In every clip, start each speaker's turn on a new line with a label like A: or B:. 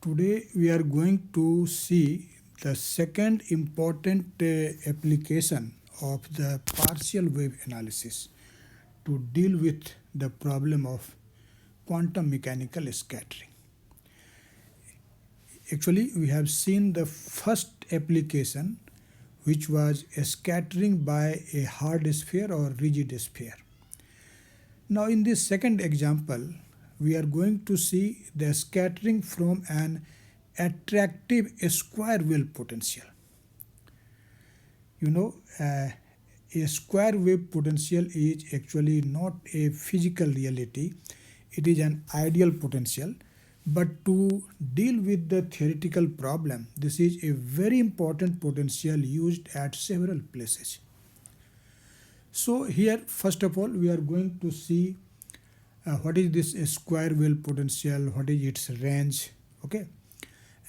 A: Today we are going to see the second important application of the partial wave analysis to deal with the problem of quantum mechanical scattering. Actually, we have seen the first application, which was a scattering by a hard sphere or rigid sphere. Now in this second example, we are going to see the scattering from an attractive square wave potential. You know, a square wave potential is actually not a physical reality, it is an ideal potential. But to deal with the theoretical problem, this is a very important potential used at several places. So here, first of all, we are going to see what is this square wave potential, what is its range, okay?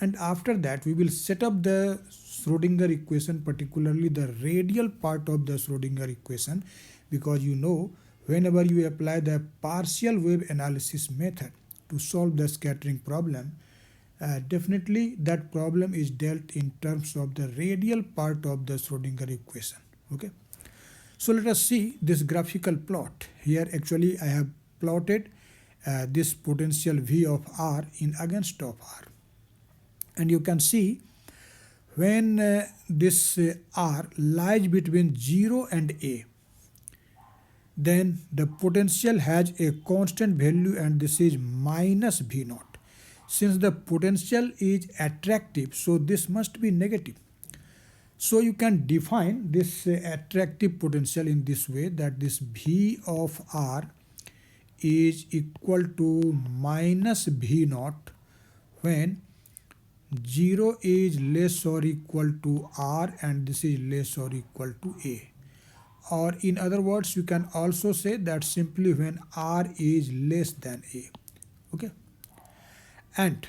A: And after that, we will set up the Schrodinger equation, particularly the radial part of the Schrodinger equation, because you know, whenever you apply the partial wave analysis method to solve the scattering problem, definitely that problem is dealt in terms of the radial part of the Schrodinger equation, okay? So let us see this graphical plot. Here actually I have plotted this potential V of R in against of R. And you can see when this R lies between 0 and A, then the potential has a constant value, and this is minus V naught. Since the potential is attractive, so this must be negative. So you can define this attractive potential in this way, that this V of R is equal to minus V naught when 0 is less or equal to R and this is less or equal to A. Or in other words, you can also say that simply when R is less than A. Okay. And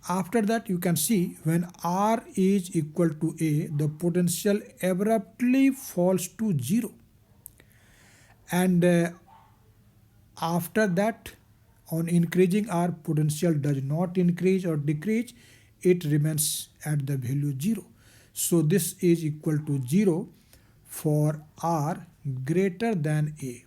A: after that, you can see when R is equal to A, the potential abruptly falls to 0. And after that, on increasing R, potential does not increase or decrease, it remains at the value 0. So this is equal to 0 for R greater than A.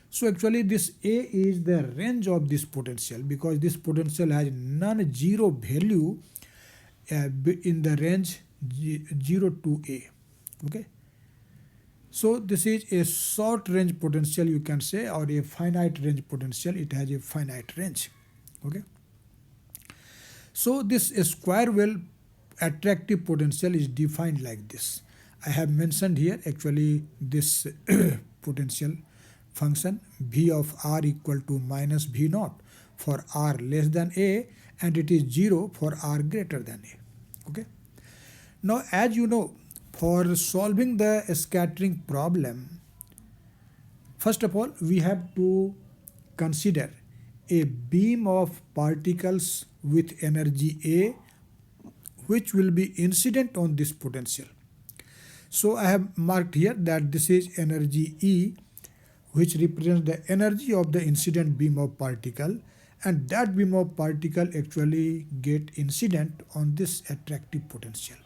A: So actually this A is the range of this potential, because this potential has non-zero value in the range 0 to A. Okay. So this is a short range potential, you can say, or a finite range potential. It has a finite range. Okay. So this square wave attractive potential is defined like this. I have mentioned here actually this potential function V of R equal to minus V naught for R less than A, and it is 0 for R greater than A. Okay. Now as you know, for solving the scattering problem, first of all we have to consider a beam of particles with energy A which will be incident on this potential. So I have marked here that this is energy E, which represents the energy of the incident beam of particle, and that beam of particle actually get incident on this attractive potential.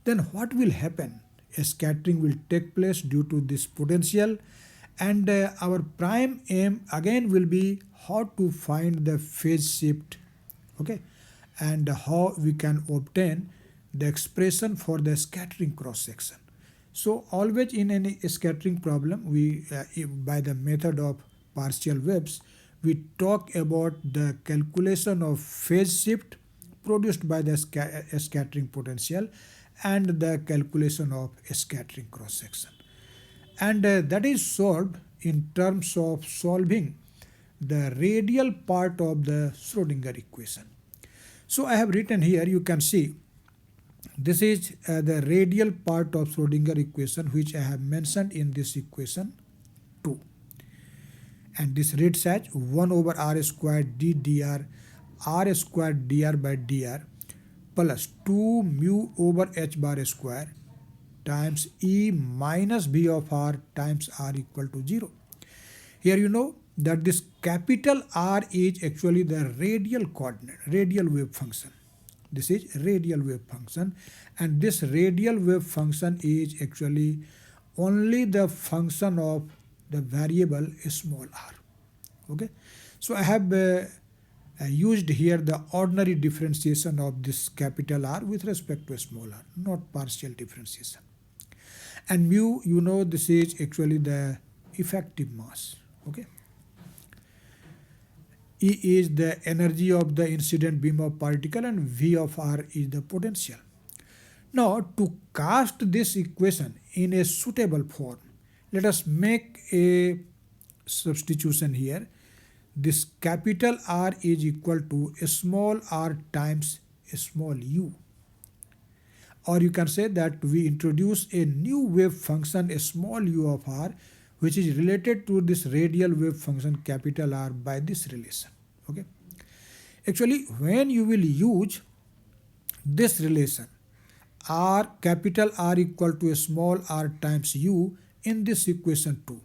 A: Then what will happen? A scattering will take place due to this potential, and our prime aim again will be how to find the phase shift, okay, and how we can obtain the expression for the scattering cross section. So always in any scattering problem, we by the method of partial waves, we talk about the calculation of phase shift produced by the scattering potential and the calculation of a scattering cross section. And that is solved in terms of solving the radial part of the Schrodinger equation. So I have written here, you can see this is the radial part of Schrodinger equation, which I have mentioned in this equation 2. And this reads as 1 over R squared d dr, R squared dr by dr plus 2 mu over h bar square times E minus V of R times R equal to 0. Here you know that this capital R is actually the radial coordinate, radial wave function. This is radial wave function, and this radial wave function is actually only the function of the variable small r. Okay, so I have used here the ordinary differentiation of this capital R with respect to small r, not partial differentiation. And mu, you know, this is actually the effective mass. Okay, E is the energy of the incident beam of particle and V of R is the potential. Now, to cast this equation in a suitable form, let us make a substitution here. This capital R is equal to a small r times a small u. Or you can say that we introduce a new wave function, a small u of r, which is related to this radial wave function capital R by this relation. Okay. Actually, when you will use this relation, r capital R equal to a small r times u in this equation 2,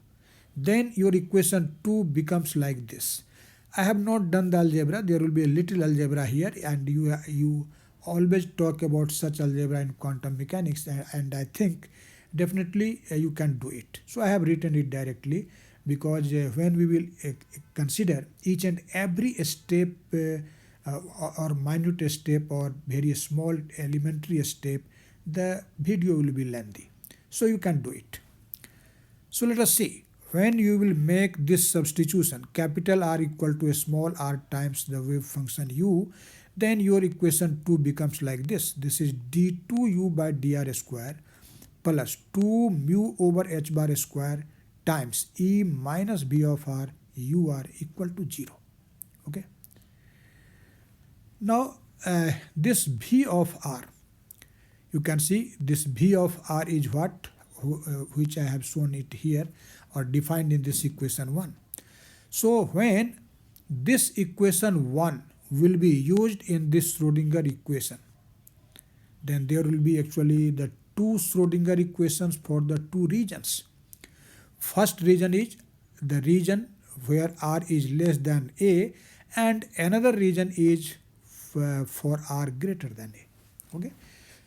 A: then your equation 2 becomes like this. I have not done the algebra. There will be a little algebra here, and you always talk about such algebra in quantum mechanics, and I think definitely you can do it. So I have written it directly, because when we will consider each and every step or minute step or very small elementary step, the video will be lengthy. So you can do it. So let us see. When you will make this substitution, capital R equal to a small r times the wave function u, then your equation 2 becomes like this. This is d2u by dr square plus 2 mu over h bar square times E minus B of R ur equal to 0. Okay. Now this V of R, you can see this V of R is what, which I have shown it here or defined in this equation 1. So when this equation 1 will be used in this Schrodinger equation, then there will be actually the two Schrodinger equations for the two regions. First region is the region where R is less than A, and another region is for R greater than A. Okay.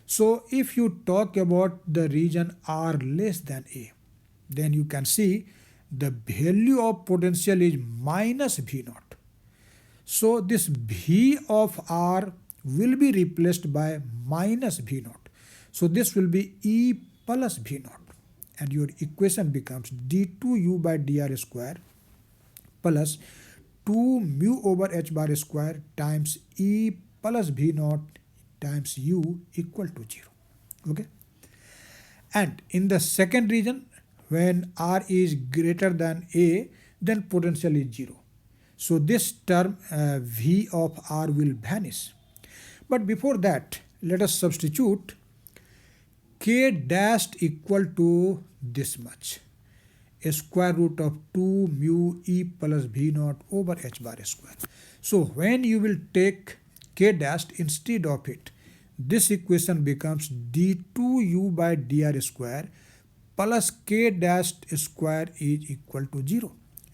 A: So if you talk about the region R less than A, then you can see the value of potential is minus V naught. So this V of R will be replaced by minus V naught. So this will be E plus V naught. And your equation becomes d2u by dr square plus 2 mu over h bar square times E plus V naught times u equal to 0. Okay. And in the second region, when R is greater than A, then potential is 0. So this term V of R will vanish. But before that, let us substitute K dashed equal to this much, a square root of 2 mu E plus V naught over h bar square. So when you will take K dashed instead of it, this equation becomes d2u by dr square plus K dashed square is equal to 0.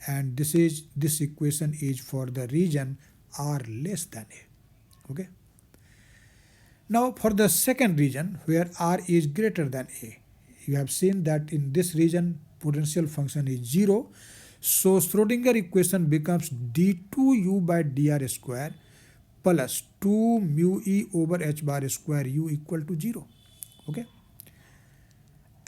A: And this equation is for the region R less than A. Okay. Now for the second region where R is greater than A, you have seen that in this region potential function is 0. So Schrodinger equation becomes d2u by dr square plus 2 mu E over h bar square u equal to 0. Okay.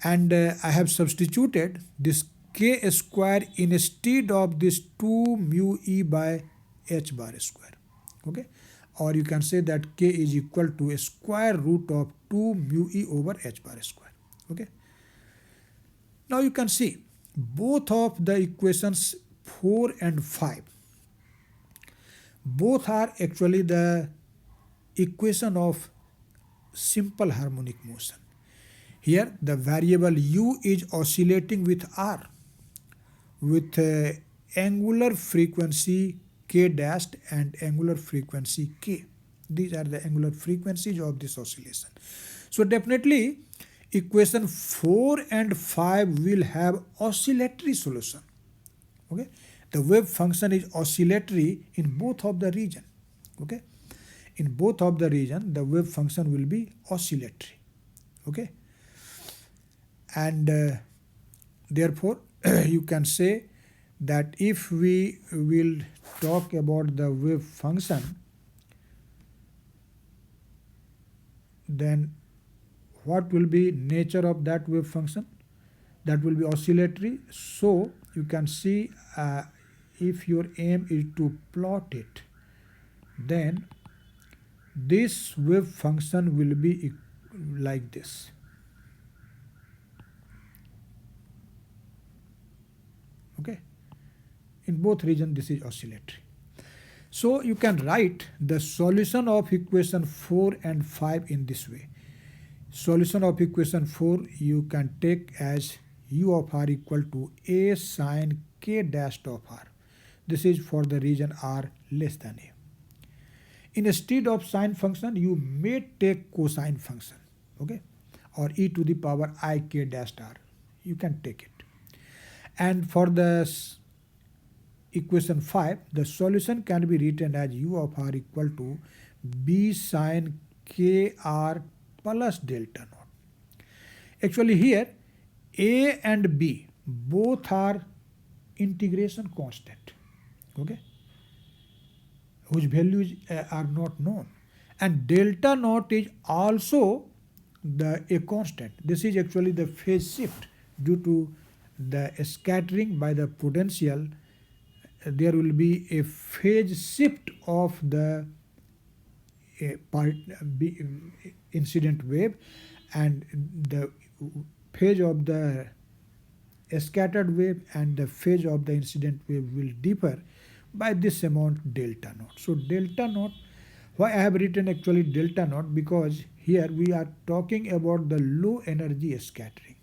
A: And I have substituted this K square instead of this 2 mu E by h bar square. Okay. Or you can say that K is equal to a square root of 2 mu E over h bar square. Okay. Now you can see both of the equations 4 and 5, both are actually the equation of simple harmonic motion. Here the variable u is oscillating with R with angular frequency K dashed and angular frequency K. These are the angular frequencies of this oscillation. So definitely equation 4 and 5 will have oscillatory solution. Okay. The wave function is oscillatory in both of the region. Okay. In both of the region, the wave function will be oscillatory. Okay, and therefore you can say that if we will talk about the wave function, then what will be nature of that wave function? That will be oscillatory. So you can see if your aim is to plot it, then this wave function will be like this. Okay, in both regions this is oscillatory. So you can write the solution of equation 4 and 5 in this way. Solution of equation 4 you can take as u of r equal to a sine k dashed of r. This is for the region r less than a. Instead of sine function, you may take cosine function, okay, or e to the power I k dashed r. You can take it. And for the equation 5, the solution can be written as u of r equal to b sine k r plus delta naught. Actually here a and b both are integration constant, okay, whose values are not known, and delta naught is also a constant. This is actually the phase shift due to the scattering by the potential. There will be a phase shift of the incident wave, and the phase of the scattered wave and the phase of the incident wave will differ by this amount delta naught. So delta naught, why I have written actually delta naught, because here we are talking about the low energy scattering,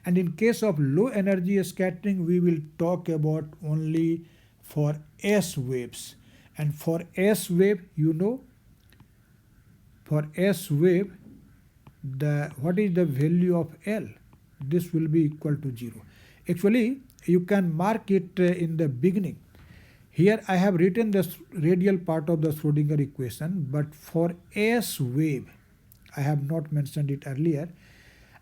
A: and in case of low energy scattering we will talk about only for S waves. And for S wave, you know, for S wave, what is the value of L? This will be equal to 0. Actually you can mark it in the beginning. Here I have written the radial part of the Schrodinger equation, but for S wave I have not mentioned it earlier,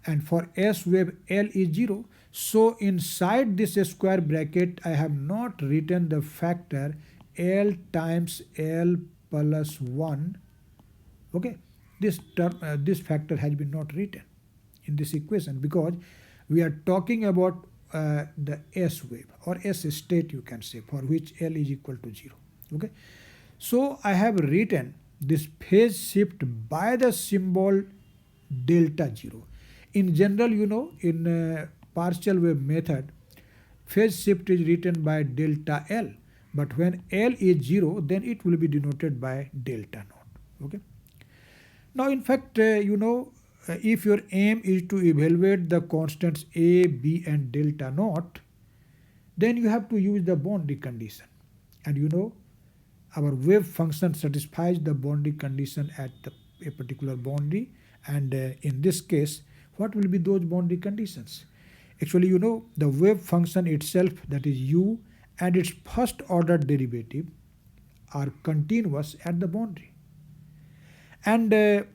A: and for S wave L is 0. So inside this square bracket I have not written the factor L times L plus 1. Okay, this factor has been not written in this equation because we are talking about the S wave or S state, you can say, for which L is equal to 0. Okay, so I have written this phase shift by the symbol delta 0. In general, you know, in partial wave method, phase shift is written by delta L, but when L is 0, then it will be denoted by delta naught. Okay. Now, in fact, if your aim is to evaluate the constants A, B, and delta naught, then you have to use the boundary condition. And you know, our wave function satisfies the boundary condition at a particular boundary. And in this case, what will be those boundary conditions? Actually, you know, the wave function itself, that is u, and its first order derivative are continuous at the boundary. And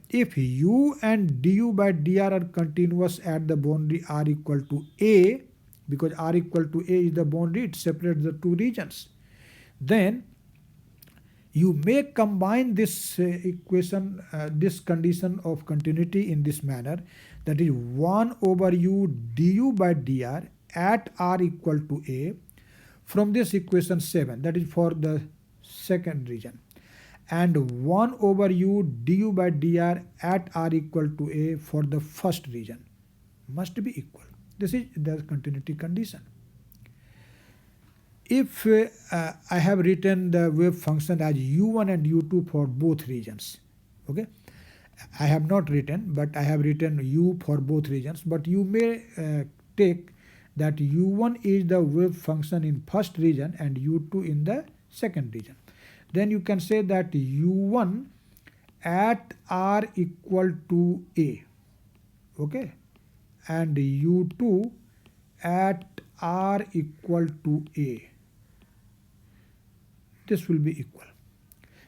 A: if u and du by dr are continuous at the boundary r equal to a, because r equal to a is the boundary, it separates the two regions, then you may combine this equation, this condition of continuity in this manner, that is 1 over u du by dr at r equal to a from this equation 7, that is for the second region, and 1 over u du by dr at r equal to a for the first region must be equal. This is the continuity condition. If I have written the wave function as u1 and u2 for both regions, okay, I have not written, but I have written u for both regions, but you may take that u1 is the wave function in first region and u2 in the second region. Then you can say that u1 at r equal to a, okay, and u2 at r equal to a. This will be equal.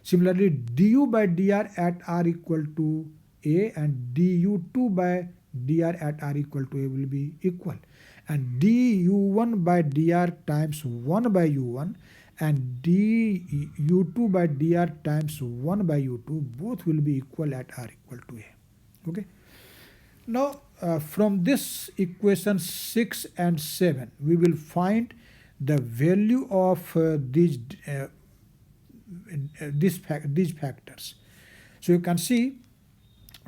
A: Similarly, du by dr at r equal to a and du2 by dr at r equal to a will be equal. And du1 by dr times 1 by u1 and du2 by dr times 1 by u2 both will be equal at r equal to a. Okay. Now, from this equation 6 and 7, we will find the value of these factors. So you can see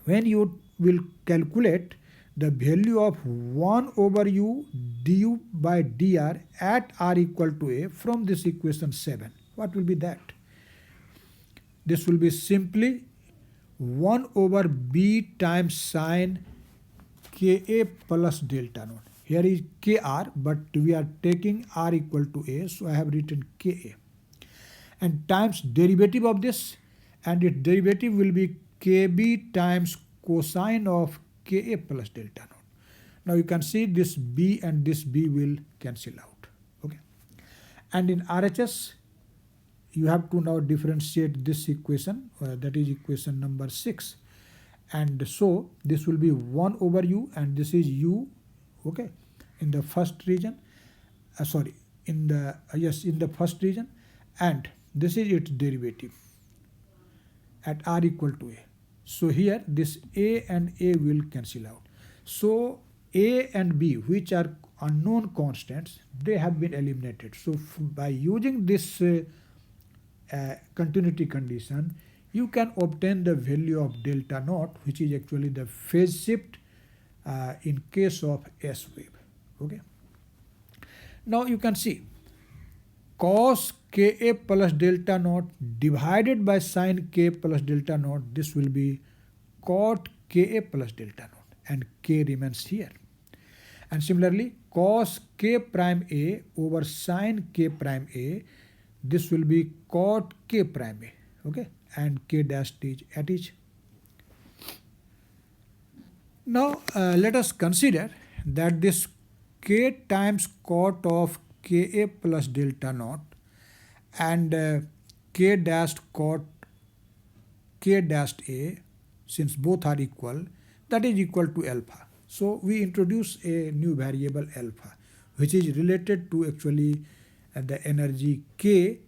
A: when you will calculate the value of 1 over u du by dr at r equal to a from this equation 7, what will be that? This will be simply 1 over b times sine Ka plus delta naught. Here is Kr, but we are taking r equal to a, so I have written Ka. And times derivative of this, and its derivative will be Kb times cosine of Ka plus delta naught. Now you can see this b and this b will cancel out. Okay. And in RHS, you have to now differentiate this equation, that is equation number 6. And so this will be 1 over u, and this is u, okay, in the first region, in the first region, and this is its derivative at r equal to a. So here this a and a will cancel out. So a and b, which are unknown constants, they have been eliminated. So by using this continuity condition, you can obtain the value of delta naught, which is actually the phase shift in case of S wave. Okay. Now you can see cos Ka plus delta naught divided by sine K plus delta naught. This will be cot Ka plus delta naught, and K remains here. And similarly, cos K prime A over sine K prime A, this will be cot K prime A. Okay. And K dash is at each. Now let us consider that this K times cot of Ka plus delta naught and K dash cot K dash A, since both are equal, that is equal to alpha. So we introduce a new variable alpha, which is related to actually the energy K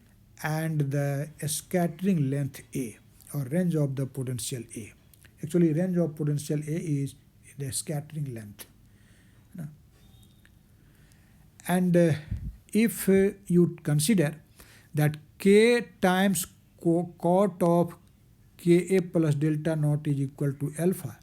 A: and the scattering length A, or range of the potential A. Actually, range of potential A is the scattering length. And if you consider that K times cot of Ka plus delta naught is equal to alpha,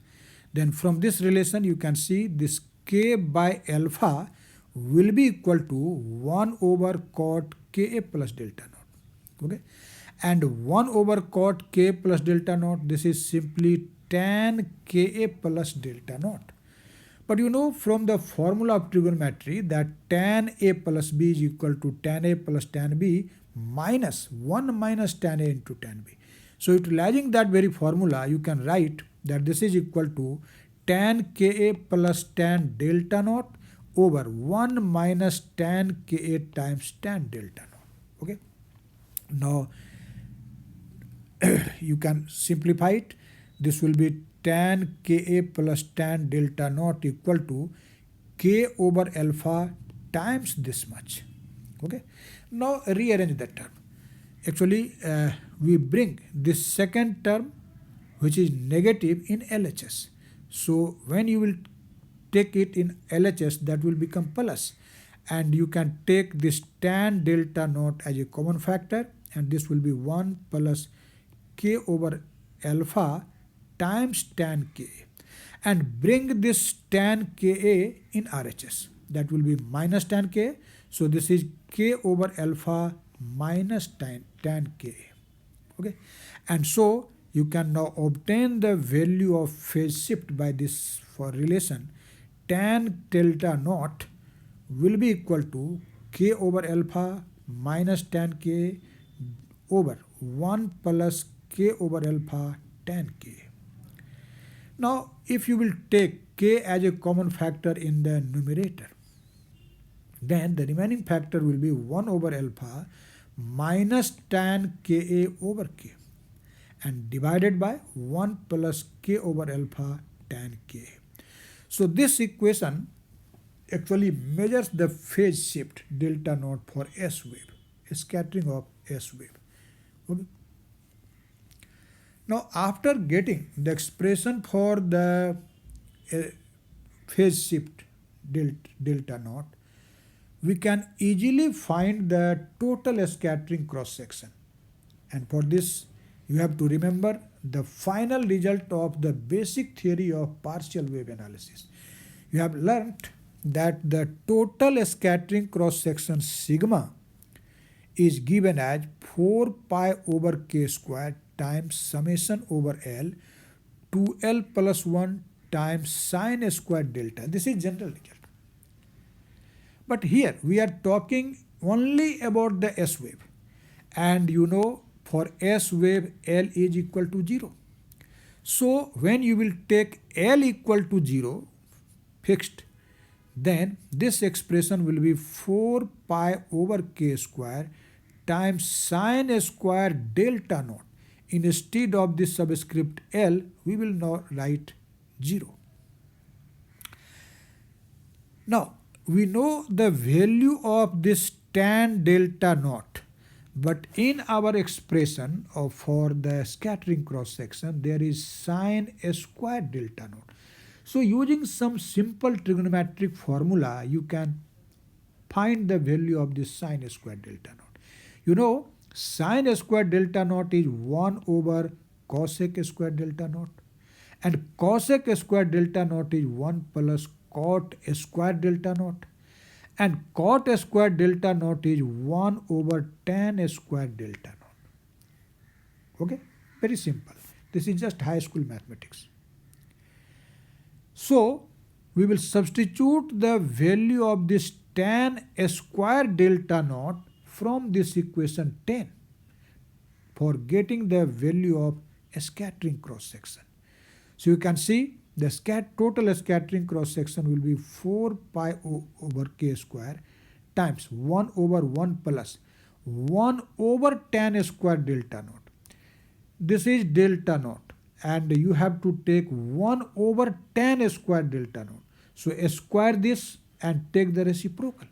A: then from this relation you can see this K by alpha will be equal to 1 over cot Ka plus delta naught. Okay, and 1 over cot K plus delta naught, this is simply tan Ka plus delta naught. But you know from the formula of trigonometry that tan A plus B is equal to tan A plus tan B minus 1 minus tan A into tan B. So utilizing that very formula, you can write that this is equal to tan Ka plus tan delta naught over 1 minus tan Ka times tan delta naught. Okay. Now you can simplify it. This will be tan Ka plus tan delta naught equal to K over alpha times this much. Okay. Now rearrange that term. Actually, we bring this second term, which is negative, in LHS. So when you will take it in LHS, that will become plus. And you can take this tan delta naught as a common factor, and this will be 1 plus K over alpha times tan Ka, and bring this tan Ka in RHS. That will be minus tan Ka. So this is K over alpha minus tan Ka. Okay, and so you can now obtain the value of phase shift by this for relation. Tan delta naught will be equal to K over alpha minus tan Ka over 1 plus K over alpha tan Ka. Now, if you will take K as a common factor in the numerator, then the remaining factor will be 1 over alpha minus tan Ka over K. and divided by 1 plus k over alpha tan k. So this equation actually measures the phase shift delta naught for S wave, scattering of S wave. Okay. Now after getting the expression for the uh, phase shift delta naught, we can easily find the total scattering cross section. And for this, you have to remember the final result of the basic theory of partial wave analysis. You have learnt that the total scattering cross section sigma is given as 4 pi over k square times summation over L 2L plus 1 times sine square delta. This is general result. But here we are talking only about the S wave. And you know, for S wave, L is equal to 0. So when you will take L equal to 0 fixed, then this expression will be 4 pi over k square times sine square delta naught. Instead of this subscript L, we will now write 0. Now, we know the value of this tan delta naught, but in our expression for the scattering cross section, there is sine square delta naught. So using some simple trigonometric formula, you can find the value of this sine square delta naught. You know, sine square delta naught is 1 over cosec square delta naught, and cosec square delta naught is 1 plus cot square delta naught, and cot square delta naught is 1 over tan square delta naught. Okay, very simple. This is just high school mathematics. So we will substitute the value of this tan square delta naught from this equation 10 for getting the value of a scattering cross section. So you can see the total scattering cross section will be 4 pi over k square times 1 over 1 plus 1 over tan square delta naught. This is delta naught, and you have to take 1 over tan square delta naught. So square this and take the reciprocal.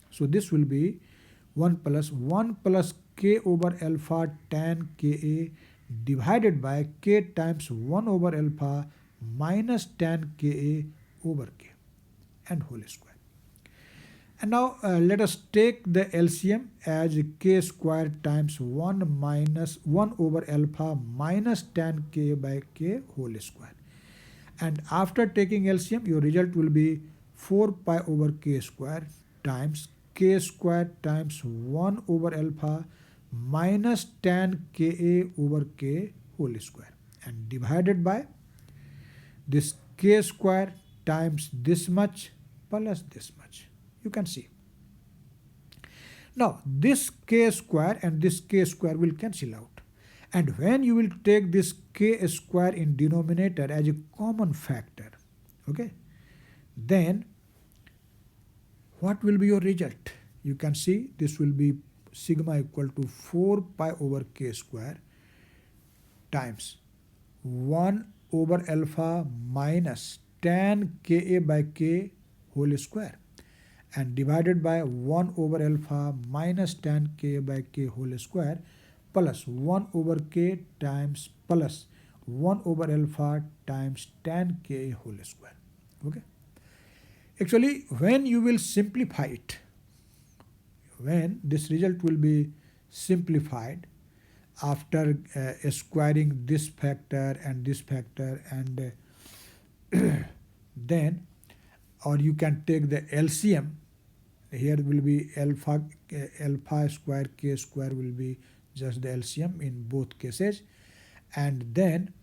A: So this will be 1 plus k over alpha tan ka divided by k times 1 over alpha minus tan ka over k and whole square. And now let us take the LCM as k square times 1 minus 1 over alpha minus tan k by k whole square. And after taking LCM, your result will be 4 pi over k square times k square times 1 over alpha minus tan ka over k whole square, and divided by this k square times this much plus this much. You can see. Now this k square and this k square will cancel out. And when you will take this k square in denominator as a common factor, okay, then what will be your result? You can see this will be sigma equal to 4 pi over k square times 1 over alpha minus tan ka by k whole square, and divided by 1 over alpha minus tan k by k whole square plus 1 over k times plus 1 over alpha times tan k whole square. Okay. Actually, when you will simplify it, when this result will be simplified after squaring this factor and then, or you can take the LCM. Here will be alpha square k square will be just the LCM in both cases, and then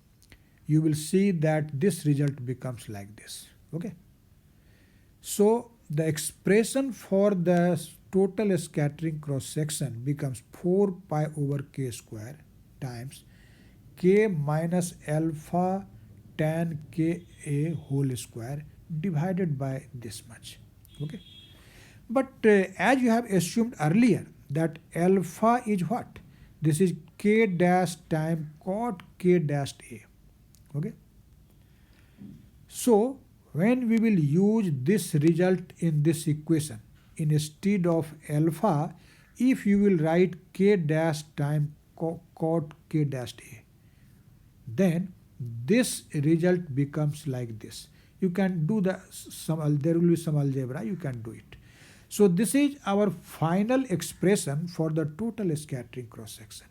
A: you will see that this result becomes like this. Okay. So the expression for the total scattering cross section becomes 4 pi over k square times k minus alpha tan ka whole square divided by this much. Okay. But as you have assumed earlier that alpha is what? This is k dash time cot k dash a. Okay. So when we will use this result in this equation, instead of alpha, if you will write k dash time cot k dash a, then this result becomes like this. You can do there will be some algebra, you can do it. So this is our final expression for the total scattering cross section.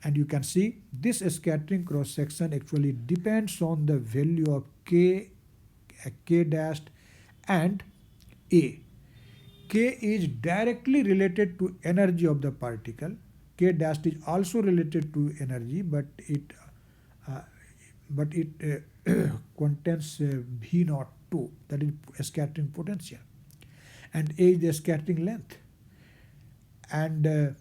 A: And you can see this scattering cross section actually depends on the value of k dash and a. K is directly related to energy of the particle. K dash is also related to energy, but uh, contains V naught 2, that is scattering potential, and A is the scattering length. And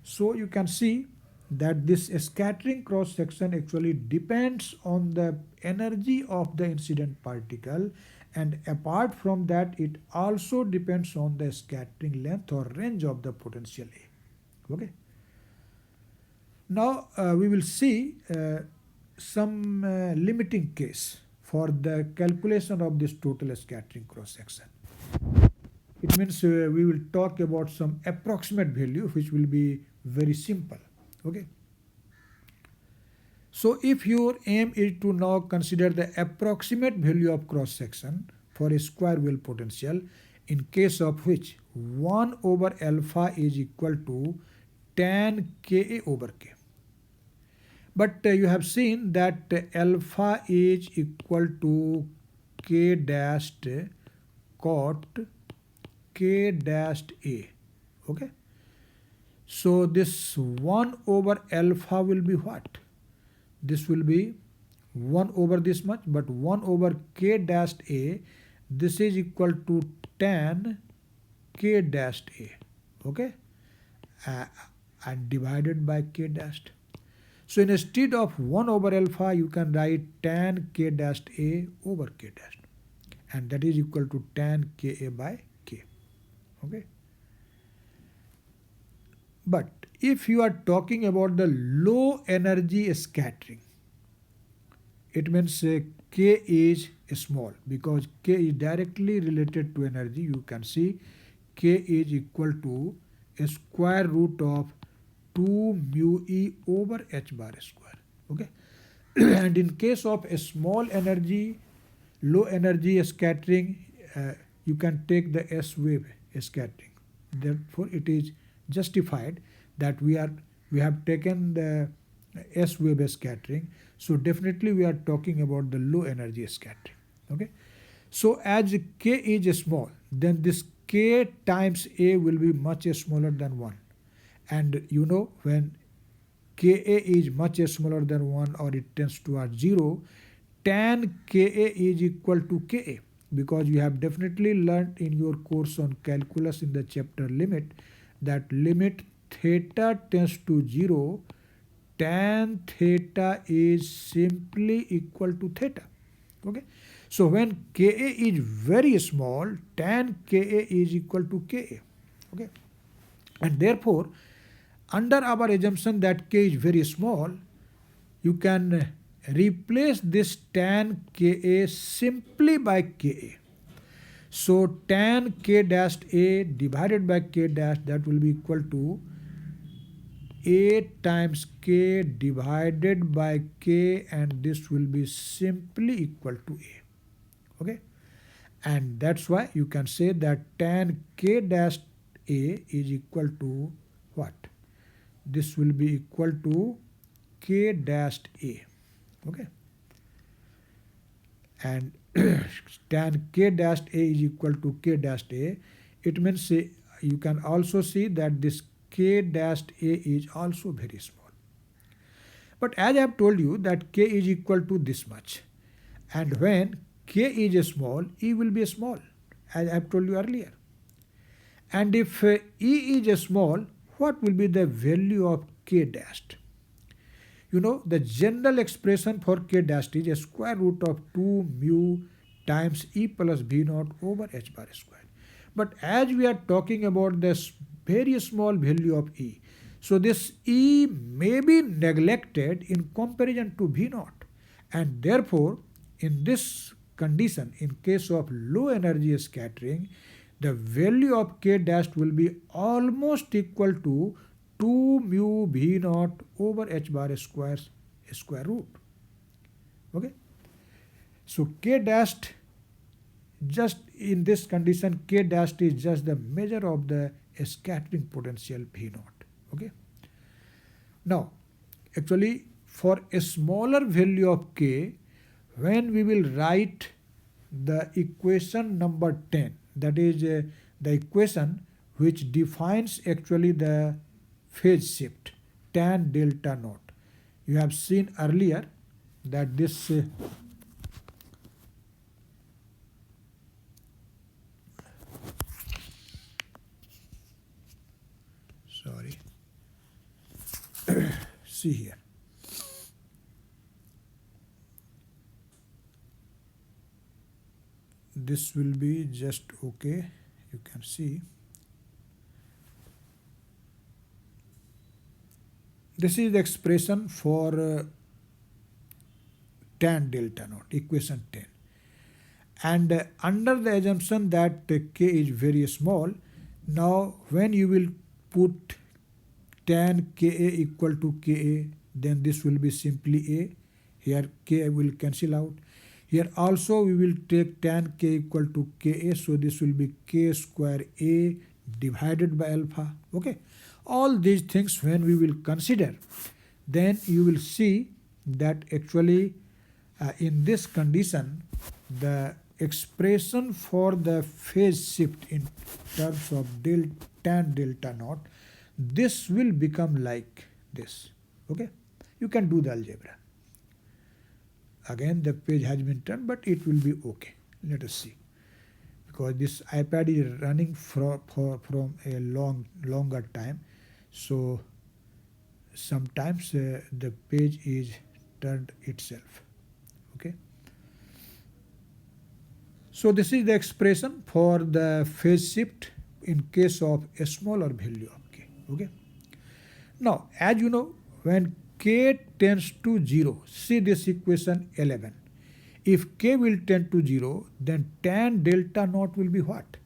A: so you can see that this scattering cross section actually depends on the energy of the incident particle, and apart from that it also depends on the scattering length or range of the potential A. Okay. Now we will see some limiting case for the calculation of this total scattering cross section. It means we will talk about some approximate value which will be very simple. Okay. So if your aim is to now consider the approximate value of cross section for a square wave potential, in case of which 1 over alpha is equal to tan Ka over K. But you have seen that alpha is equal to K dashed cot K dashed A. Okay. So this 1 over alpha will be what? This will be 1 over this much, but 1 over K dashed A, this is equal to tan K dashed A. Okay. And divided by K dashed. So instead of 1 over alpha, you can write tan K dashed A over K dashed. And that is equal to tan Ka by K. Okay. But if you are talking about the low energy scattering, it means K is small, because K is directly related to energy. You can see K is equal to a square root of 2 mu E over h bar square. Okay. And in case of a small energy, low energy scattering, you can take the S wave scattering. Therefore, it is justified that we have taken the S wave scattering. So definitely we are talking about the low energy scattering. Okay. So as K is small, then this K times A will be much smaller than 1. And you know, when Ka is much smaller than 1 or it tends towards 0, tan Ka is equal to Ka, because you have definitely learned in your course on calculus in the chapter limit that limit theta tends to 0, tan theta is simply equal to theta. Okay. So when Ka is very small, tan Ka is equal to Ka. Okay. And therefore, under our assumption that K is very small, you can replace this tan Ka simply by Ka. So tan K dashed A divided by K dash, that will be equal to A times K divided by K, and this will be simply equal to A. Okay. And that's why you can say that tan K dash A is equal to what? This will be equal to K dashed A. Okay. And tan K dashed A is equal to K dashed A. It means you can also see that this K dashed A is also very small. But as I have told you that K is equal to this much. And when K is small, E will be small, as I have told you earlier. And if E is small, what will be the value of K dashed? You know, the general expression for K dashed is a square root of 2 mu times E plus V naught over h bar square. But as we are talking about this very small value of E, So this E may be neglected in comparison to V naught, and therefore in this condition, in case of low energy scattering, the value of K dash will be almost equal to 2 mu V naught over H bar square root. Okay, so K dash, just in this condition, K dash is just the measure of the scattering potential V naught. Okay. Now, actually, for a smaller value of K, when we will write the equation number 10, that is the equation which defines actually the phase shift tan delta naught. You have seen earlier that this sorry, see here. This will be just okay. You can see. This is the expression for tan delta naught, equation 10. And under the assumption that K is very small, now when you will put tan Ka equal to Ka, then this will be simply A. Here K will cancel out. Here also we will take tan K equal to Ka, so this will be K square A divided by alpha. Okay. All these things when we will consider, then you will see that actually in this condition, the expression for the phase shift in terms of tan delta naught, this will become like this. Okay, you can do the algebra. Again, the page has been turned, but it will be okay. Let us see, because this iPad is running from a longer time, so sometimes the page is turned itself. Okay. So this is the expression for the phase shift in case of a smaller value of K. Okay. Now, as you know, when K tends to 0, see this equation 11. If K will tend to 0, then tan delta naught will be what?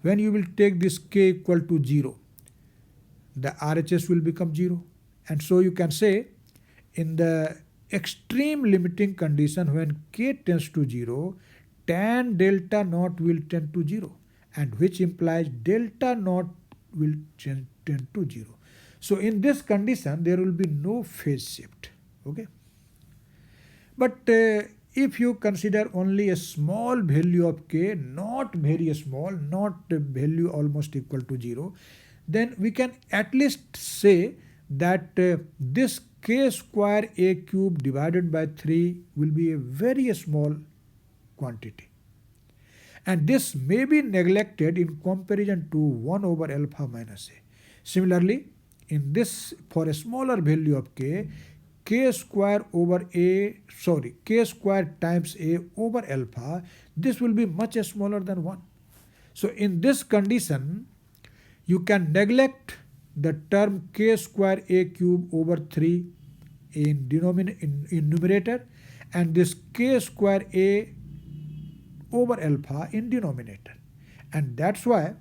A: When you will take this K equal to 0, the RHS will become 0. And so you can say in the extreme limiting condition, when K tends to 0, tan delta naught will tend to 0, and which implies delta naught will tend to 0. So in this condition, there will be no phase shift. Okay. But if you consider only a small value of K, not very small, not a value almost equal to 0, then we can at least say that this K square A cube divided by 3 will be a very small quantity. And this may be neglected in comparison to 1 over alpha minus A. Similarly, in this, for a smaller value of K, K square times A over alpha, this will be much smaller than 1. So in this condition, you can neglect the term K square A cube over 3 in numerator, and this K square A over alpha in denominator. And that's why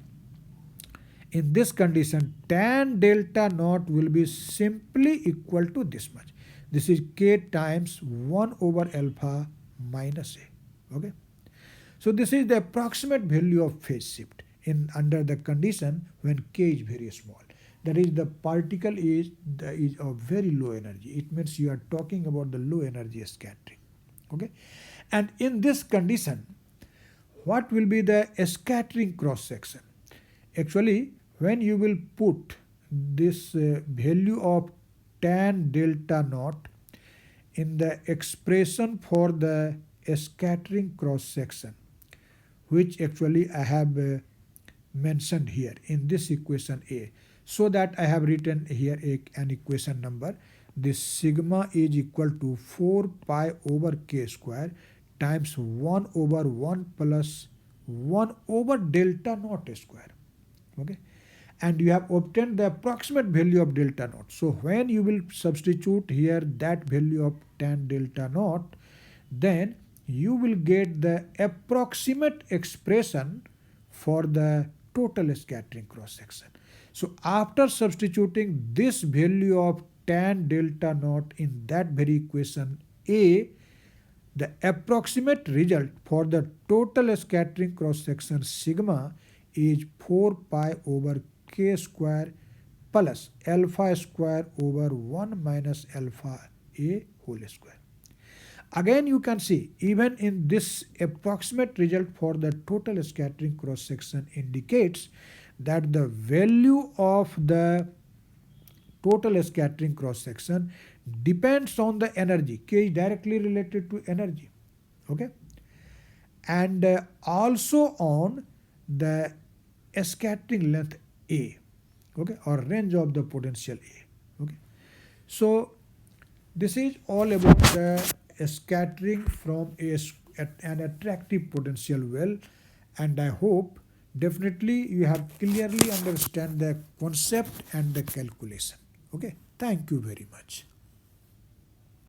A: in this condition, tan delta naught will be simply equal to this much. This is K times 1 over alpha minus A. Okay. So this is the approximate value of phase shift in under the condition when K is very small. That is, the particle is of very low energy. It means you are talking about the low energy scattering. Okay. And in this condition, what will be the scattering cross section? Actually, when you will put this value of tan delta naught in the expression for the scattering cross section, which actually I have mentioned here in this equation A, so that I have written here an equation number. This sigma is equal to 4 pi over K square times 1 over 1 plus 1 over delta naught square. Okay. and you have obtained the approximate value of delta naught. So when you will substitute here that value of tan delta naught, then you will get the approximate expression for the total scattering cross section. So after substituting this value of tan delta naught in that very equation A, the approximate result for the total scattering cross section sigma is 4 pi over k square plus alpha square over 1 minus alpha a whole square. Again, you can see even in this approximate result for the total scattering cross section indicates that the value of the total scattering cross section depends on the energy. K is directly related to energy. Okay, and also on the scattering length A, okay, or range of the potential A. Okay, so this is all about the scattering from an attractive potential well, and I hope definitely you have clearly understand the concept and the calculation. Okay, thank you very much.